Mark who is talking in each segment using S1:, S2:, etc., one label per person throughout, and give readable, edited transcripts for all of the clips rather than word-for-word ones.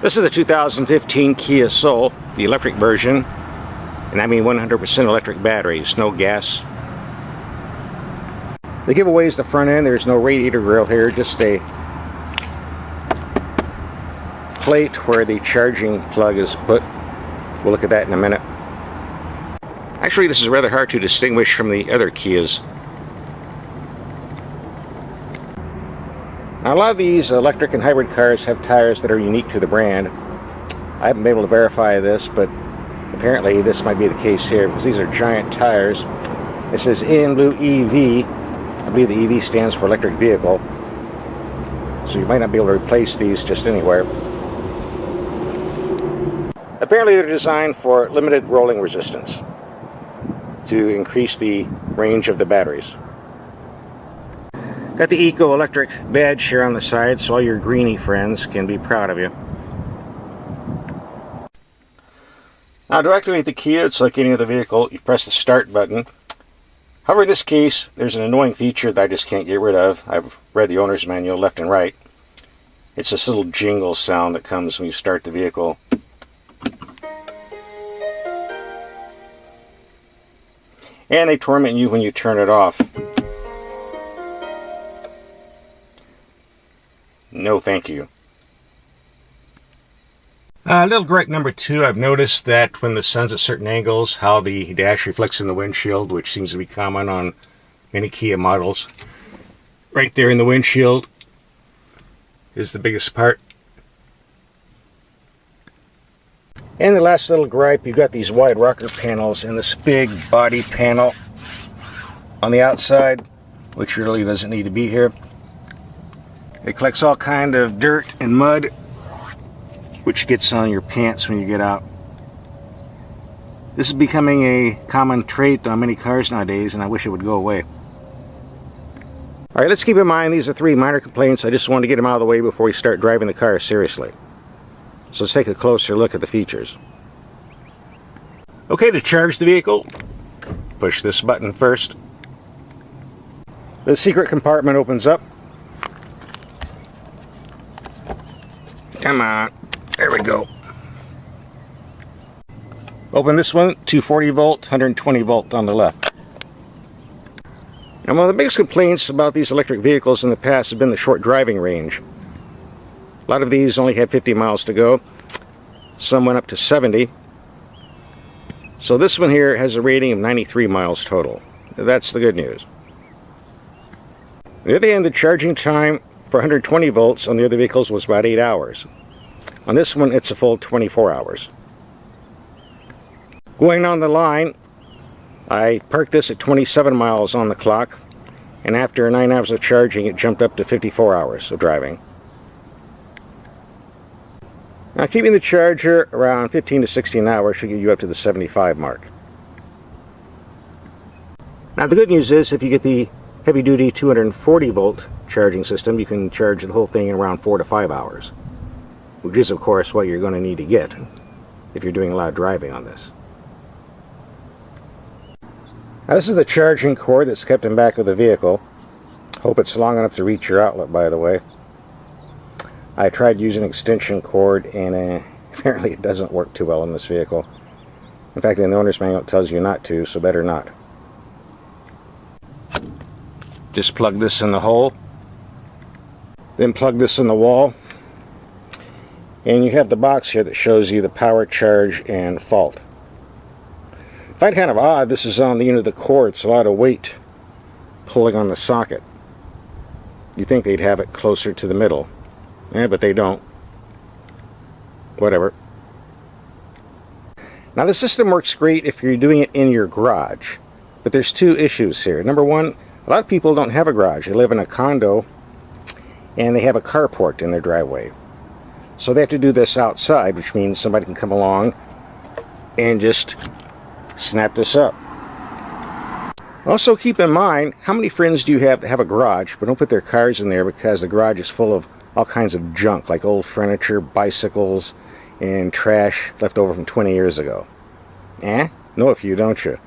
S1: This is the 2015 Kia Soul, the electric version, and I mean 100% electric batteries, no gas. The giveaway is the front end. There's no radiator grill here, just a plate where the charging plug is put. We'll look at that in a minute. Actually, this is rather hard to distinguish from the other Kias. Now, a lot of these electric and hybrid cars have tires that are unique to the brand. I haven't been able to verify this, but apparently this might be the case here because these are giant tires. It says in blue EV. I believe the EV stands for electric vehicle. So you might not be able to replace these just anywhere. Apparently they're designed for limited rolling resistance to increase the range of the batteries. Got the Eco Electric badge here on the side so all your greenie friends can be proud of you. Now to activate the Kia, it's like any other vehicle, you press the start button. However, in this case, there's an annoying feature that I just can't get rid of. I've read the owner's manual left and right. It's this little jingle sound that comes when you start the vehicle. And they torment you when you turn it off. No thank you. Little gripe number 2, I've noticed that when the sun's at certain angles, how the dash reflects in the windshield, which seems to be common on many Kia models. Right there in the windshield is the biggest part. And the last little gripe, you've got these wide rocker panels and this big body panel on the outside, which really doesn't need to be here. It collects all kind of dirt and mud, which gets on your pants when you get out. This is becoming a common trait on many cars nowadays, and I wish it would go away. Alright, let's keep in mind these are 3 minor complaints. I just wanted to get them out of the way before we start driving the car seriously. So let's take a closer look at the features. Okay, to charge the vehicle, push this button first. The secret compartment opens up. Come on. There we go. Open this one, 240 volt, 120 volt on the left. And one of the biggest complaints about these electric vehicles in the past has been the short driving range. A lot of these only had 50 miles to go. Some went up to 70. So this one here has a rating of 93 miles total. That's the good news. On the other hand, the charging time for 120 volts on the other vehicles was about 8 hours. On this one, it's a full 24 hours. Going on the line, I parked this at 27 miles on the clock, and after 9 hours of charging, it jumped up to 54 hours of driving. Now, keeping the charger around 15 to 16 hours should get you up to the 75 mark. Now, the good news is if you get the heavy-duty 240 volt charging system, you can charge the whole thing in around 4 to 5 hours. Which is, of course, what you're going to need to get if you're doing a lot of driving on this. Now, this is the charging cord that's kept in back of the vehicle. Hope it's long enough to reach your outlet, by the way. I tried using an extension cord, and apparently it doesn't work too well in this vehicle. In fact, in the owner's manual it tells you not to, so better not. Just plug this in the hole, then plug this in the wall. And you have the box here that shows you the power, charge, and fault. I find it kind of odd this is on the end of the cord. It's a lot of weight pulling on the socket. You'd think they'd have it closer to the middle. But they don't. Whatever. Now the system works great if you're doing it in your garage. But there's 2 issues here. Number 1, a lot of people don't have a garage. They live in a condo and they have a carport in their driveway. So they have to do this outside, which means somebody can come along and just snap this up. Also keep in mind, how many friends do you have that have a garage but don't put their cars in there because the garage is full of all kinds of junk like old furniture, bicycles, and trash left over from 20 years ago? Know a few, don't you?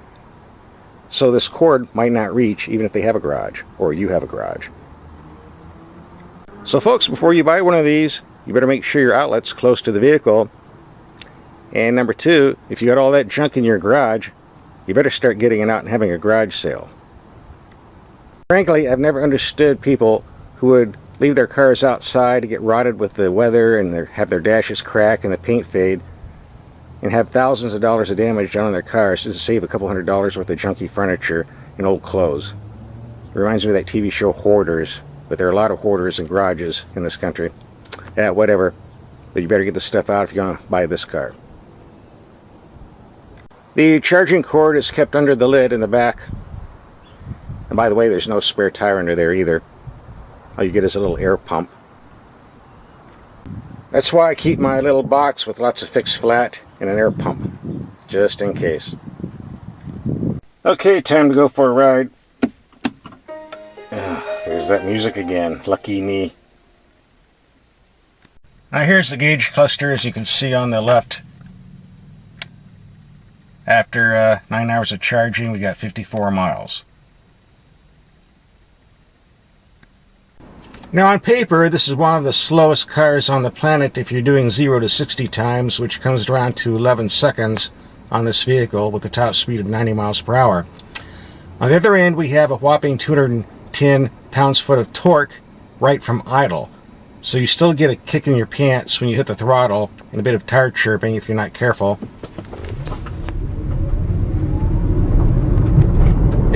S1: So this cord might not reach even if they have a garage or you have a garage. So folks, before you buy one of these, you better make sure your outlet's close to the vehicle. And number two, if you got all that junk in your garage, you better start getting it out and having a garage sale. Frankly, I've never understood people who would leave their cars outside to get rotted with the weather and have their dashes crack and the paint fade and have thousands of dollars of damage done on their cars to save a couple $100s worth of junky furniture and old clothes. It reminds me of that TV show Hoarders, but there are a lot of hoarders in garages in this country. Yeah, whatever. But you better get this stuff out if you're going to buy this car. The charging cord is kept under the lid in the back. And by the way, there's no spare tire under there either. All you get is a little air pump. That's why I keep my little box with lots of fixed flat and an air pump, just in case. Okay, time to go for a ride. There's that music again. Lucky me. Now here's the gauge cluster, as you can see on the left. After 9 hours of charging, we got 54 miles. Now on paper, this is one of the slowest cars on the planet if you're doing 0 to 60 times, which comes around to 11 seconds on this vehicle with a top speed of 90 miles per hour. On the other end, we have a whopping 210 pounds-foot of torque right from idle. So you still get a kick in your pants when you hit the throttle and a bit of tire chirping if you're not careful.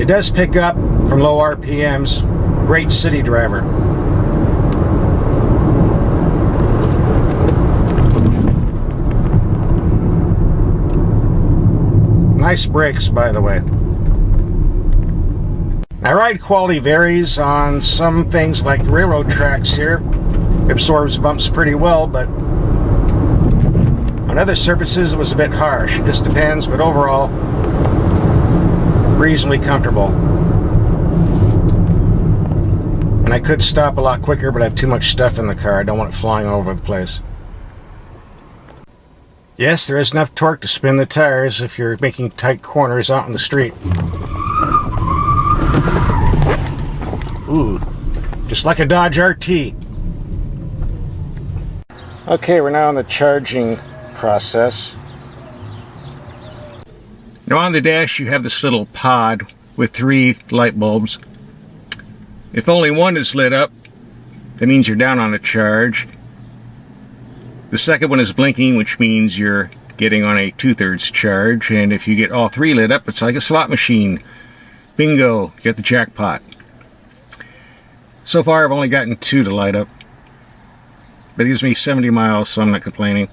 S1: It does pick up from low RPMs. Great city driver. Nice brakes, by the way. Now, ride quality varies on some things like railroad tracks here. It absorbs bumps pretty well, but on other surfaces it was a bit harsh. It just depends, but overall, reasonably comfortable. And I could stop a lot quicker, but I have too much stuff in the car. I don't want it flying all over the place. Yes, there is enough torque to spin the tires if you're making tight corners out in the street. Ooh, just like a Dodge RT. Okay, we're now on the charging process. Now on the dash you have this little pod with 3 light bulbs. If only one is lit up, that means you're down on a charge. The second one is blinking, which means you're getting on a 2/3 charge. And if you get all 3 lit up, it's like a slot machine. Bingo, you got the jackpot. So far I've only gotten 2 to light up. But it gives me 70 miles, so I'm not complaining.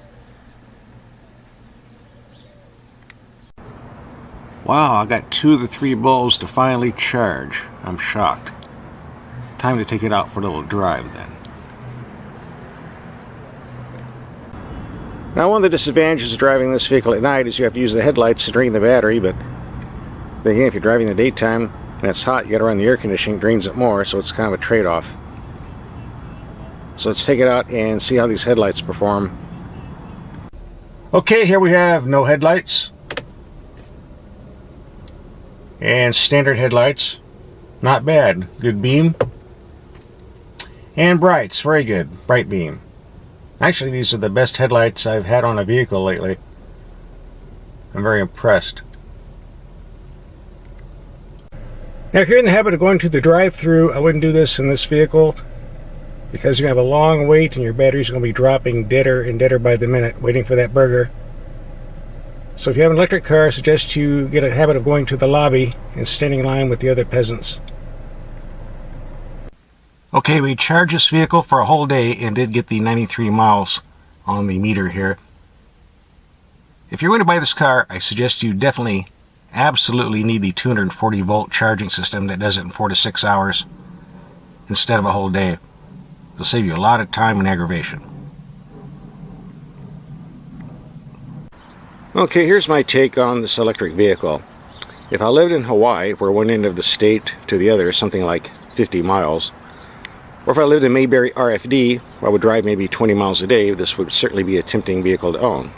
S1: Wow, I got 2 of the 3 bulbs to finally charge. I'm shocked. Time to take it out for a little drive then. Now, one of the disadvantages of driving this vehicle at night is you have to use the headlights to drain the battery, but then again, if you're driving in the daytime and it's hot, you gotta run the air conditioning, it drains it more, so it's kind of a trade-off. So let's take it out and see how these headlights perform. Okay, here we have no headlights. And standard headlights. Not bad. Good beam. And brights. Very good. Bright beam. Actually, these are the best headlights I've had on a vehicle lately. I'm very impressed. Now, if you're in the habit of going to the drive-thru, I wouldn't do this in this vehicle because you have a long wait and your battery's going to be dropping deader and deader by the minute waiting for that burger. So if you have an electric car, I suggest you get a habit of going to the lobby and standing in line with the other peasants. Okay, we charged this vehicle for a whole day and did get the 93 miles on the meter here. If you're going to buy this car, I suggest you definitely, absolutely need the 240 volt charging system that does it in 4 to 6 hours instead of a whole day. It'll save you a lot of time and aggravation. Okay, here's my take on this electric vehicle. If I lived in Hawaii, where one end of the state to the other is something like 50 miles, or if I lived in Mayberry RFD, where I would drive maybe 20 miles a day, this would certainly be a tempting vehicle to own.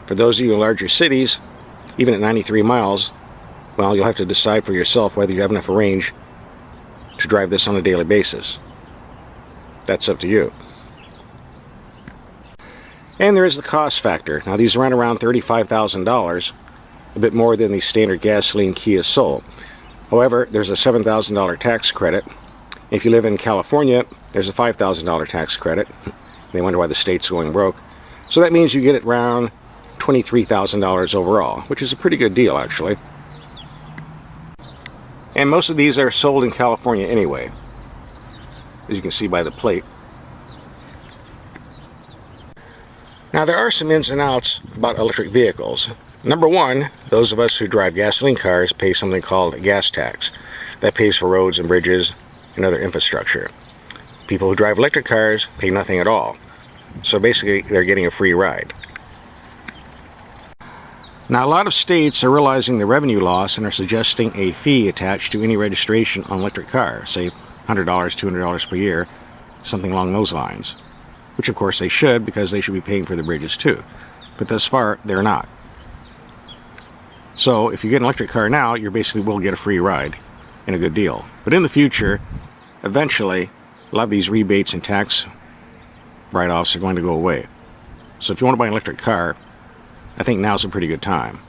S1: For those of you in larger cities, even at 93 miles, well, you'll have to decide for yourself whether you have enough range to drive this on a daily basis. That's up to you. And there is the cost factor. Now these run around $35,000, a bit more than the standard gasoline Kia Soul. However, there's a $7,000 tax credit. If you live in California, there's a $5,000 tax credit. They wonder why the state's going broke. So that means you get it around $23,000 overall, which is a pretty good deal actually. And most of these are sold in California anyway, as you can see by the plate. Now there are some ins and outs about electric vehicles. Number one, those of us who drive gasoline cars pay something called a gas tax. That pays for roads and bridges and other infrastructure. People who drive electric cars pay nothing at all. So basically they're getting a free ride. Now a lot of states are realizing the revenue loss and are suggesting a fee attached to any registration on an electric car, say $100, $200 per year, something along those lines. Which of course they should, because they should be paying for the bridges too. But thus far, they're not. So if you get an electric car now, you basically will get a free ride and a good deal. But in the future, eventually, a lot of these rebates and tax write-offs are going to go away. So if you want to buy an electric car, I think now's a pretty good time.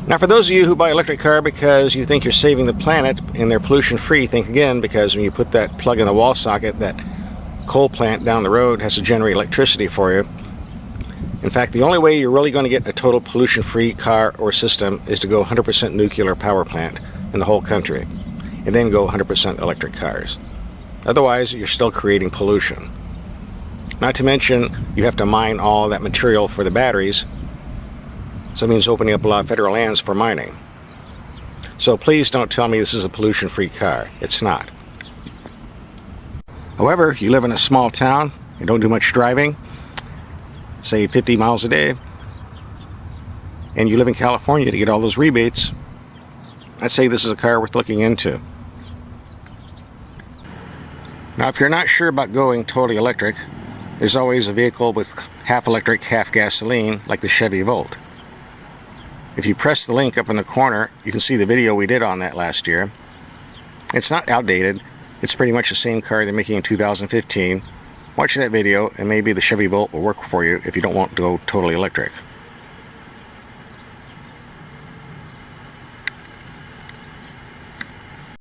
S1: Now for those of you who buy an electric car because you think you're saving the planet and they're pollution free, think again, because when you put that plug in the wall socket, that coal plant down the road has to generate electricity for you. In fact, the only way you're really going to get a total pollution free car or system is to go 100% nuclear power plant in the whole country, and then go 100% electric cars. Otherwise, you're still creating pollution. Not to mention, you have to mine all that material for the batteries. So it means opening up a lot of federal lands for mining. So please don't tell me this is a pollution-free car. It's not. However, if you live in a small town and don't do much driving, say 50 miles a day, and you live in California to get all those rebates, I'd say this is a car worth looking into. Now if you're not sure about going totally electric, there's always a vehicle with half electric, half gasoline, like the Chevy Volt. If you press the link up in the corner, you can see the video we did on that last year. It's not outdated. It's pretty much the same car they're making in 2015. Watch that video and maybe the Chevy Volt will work for you if you don't want to go totally electric.